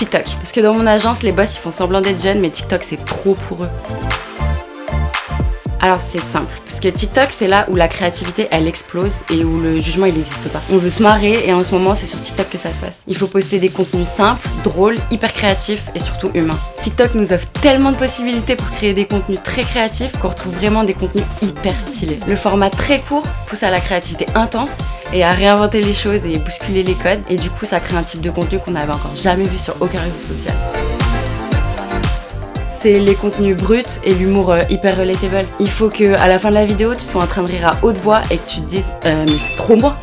TikTok. Parce que dans mon agence, les boss ils font semblant d'être jeunes, mais TikTok c'est trop pour eux. Alors c'est simple, parce que TikTok c'est là où la créativité elle explose et où le jugement il n'existe pas. On veut se marrer et en ce moment c'est sur TikTok que ça se passe. Il faut poster des contenus simples, drôles, hyper créatifs et surtout humains. TikTok nous offre tellement de possibilités pour créer des contenus très créatifs qu'on retrouve vraiment des contenus hyper stylés. Le format très court pousse à la créativité intense et à réinventer les choses et bousculer les codes, et du coup ça crée un type de contenu qu'on n'avait encore jamais vu sur aucun réseau social. C'est les contenus bruts et l'humour hyper relatable. Il faut que à la fin de la vidéo, tu sois en train de rire à haute voix et que tu te dises mais c'est trop moi.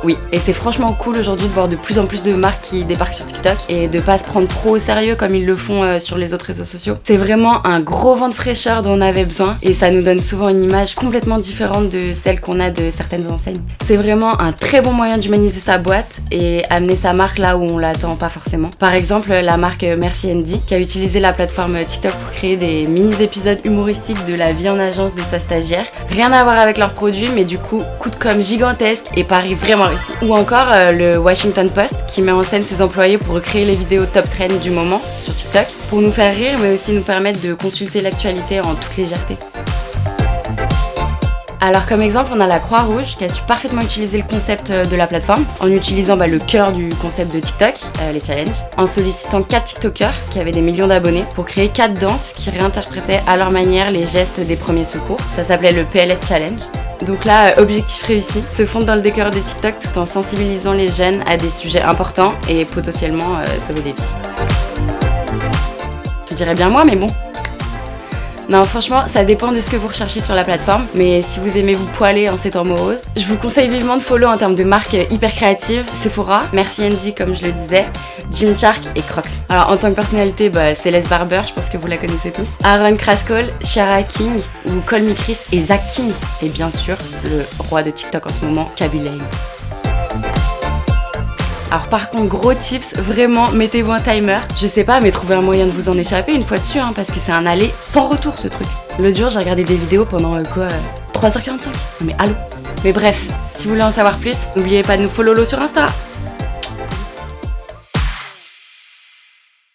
Oui, et c'est franchement cool aujourd'hui de voir de plus en plus de marques qui débarquent sur TikTok et de pas se prendre trop au sérieux comme ils le font sur les autres réseaux sociaux. C'est vraiment un gros vent de fraîcheur dont on avait besoin et ça nous donne souvent une image complètement différente de celle qu'on a de certaines enseignes. C'est vraiment un très bon moyen d'humaniser sa boîte et amener sa marque là où on l'attend pas forcément. Par exemple, la marque Merci Andy qui a utilisé la plateforme TikTok pour créer des mini-épisodes humoristiques de la vie en agence de sa stagiaire. Rien à voir avec leurs produits, mais du coup, coup de com' gigantesque et pari vraiment réussi. Ou encore le Washington Post qui met en scène ses employés pour recréer les vidéos top trend du moment sur TikTok pour nous faire rire mais aussi nous permettre de consulter l'actualité en toute légèreté. Alors comme exemple, on a la Croix-Rouge qui a su parfaitement utiliser le concept de la plateforme en utilisant le cœur du concept de TikTok, les challenges, en sollicitant 4 TikTokers qui avaient des millions d'abonnés pour créer 4 danses qui réinterprétaient à leur manière les gestes des premiers secours. Ça s'appelait le PLS Challenge. Donc là, objectif réussi, se fondre dans le décor des TikTok tout en sensibilisant les jeunes à des sujets importants et potentiellement sauver des vies. Je dirais bien moi, mais bon. Non, franchement, ça dépend de ce que vous recherchez sur la plateforme, mais si vous aimez vous poiler en ces temps moroses, je vous conseille vivement de follow en termes de marques hyper créatives, Sephora, Merci Andy comme je le disais, Gymshark et Crocs. Alors en tant que personnalité, Céleste Barber, je pense que vous la connaissez tous, Aaron Kraskol, Shara King ou Call Me Chris et Zach King, et bien sûr, le roi de TikTok en ce moment, Khaby Lame. Alors par contre, gros tips, vraiment, mettez-vous un timer. Je sais pas, mais trouvez un moyen de vous en échapper une fois dessus, parce que c'est un aller sans retour ce truc. L'autre jour, j'ai regardé des vidéos pendant 3h45. Mais allô. Mais bref, si vous voulez en savoir plus, n'oubliez pas de nous follow sur Insta.